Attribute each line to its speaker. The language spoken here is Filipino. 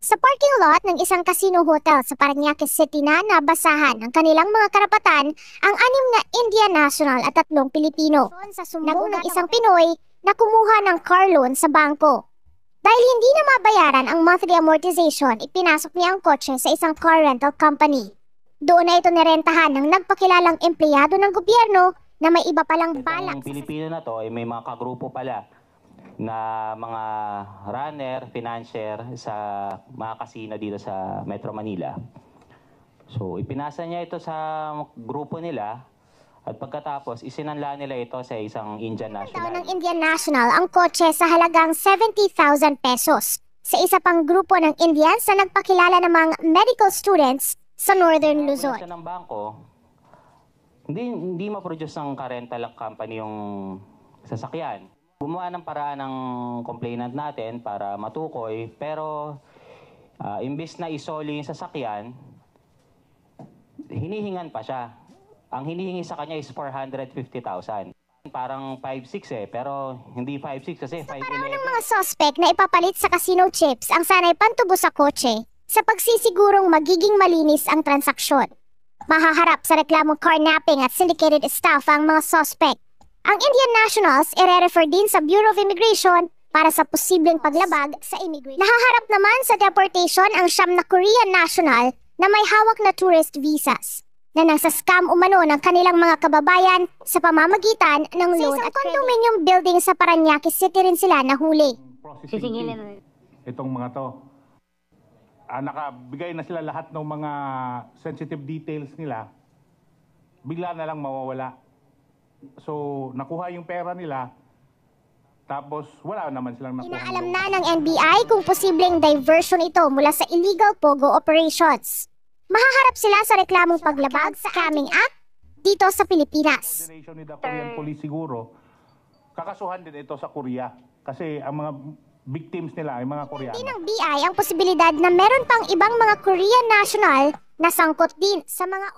Speaker 1: Sa parking lot ng isang casino hotel sa Parañaque City na nabasahan ng kanilang mga karapatan ang 6 na Indian national at 3 Pilipino. Sa sumbong ng isang Pinoy na kumuha ng car loan sa bangko. Dahil hindi na mabayaran ang monthly amortization, ipinasok niya ang kotse sa isang car rental company. Doon na ito nirentahan ng nagpakilalang empleyado ng gobyerno na may iba palang balak.
Speaker 2: Ang Pilipino na to ay may mga kagrupo pala na mga runner, financier sa mga kasino dito sa Metro Manila. So ipinasa niya ito sa grupo nila at pagkatapos isinanla nila ito sa isang Indian national.
Speaker 1: Ng Indian national ang kotse sa halagang 70,000 pesos sa isa pang grupo ng Indians na nagpakilala namang medical students sa Northern Luzon.
Speaker 2: Ng bangko, hindi ma-produce ng rental company yung sasakyan. Gumawa ng paraan ng complainant natin para matukoy, pero imbis na isoli yung sasakyan, hinihingan pa siya. Ang hinihingi sa kanya is 450,000. Parang 5'6" pero hindi 5'6" kasi 5'11".
Speaker 1: Sa paraan ng mga suspect na ipapalit sa casino chips ang sanay pantubo sa kotse sa pagsisigurong magiging malinis ang transaksyon. Mahaharap sa reklamong carnapping at syndicated staff ang mga suspect. Ang Indian nationals ire-refer din sa Bureau of Immigration para sa posibleng paglabag sa immigration. Nahaharap naman sa deportation ang 9 na Korean national na may hawak na tourist visas na nangsascam umano ng kanilang mga kababayan sa pamamagitan ng loan at condominium building sa Parañaque City rin sila nahuli.
Speaker 3: Sisingilin itong mga to. Nakabigay na sila lahat ng mga sensitive details nila. Bigla na lang mawawala. So, nakuha yung pera nila, tapos wala naman silang nakuha.
Speaker 1: Inaalam na ng NBI kung posibleng diversion ito mula sa illegal POGO operations. Mahaharap sila sa reklamong paglabag sa Scamming Act dito sa Pilipinas.
Speaker 3: Coordination ni the Korean Police siguro, kakasuhan din ito sa Korea. Kasi ang mga victims nila ay mga Koreano.
Speaker 1: Hindi ng BI ang posibilidad na meron pang ibang mga Korean national na sangkot din sa mga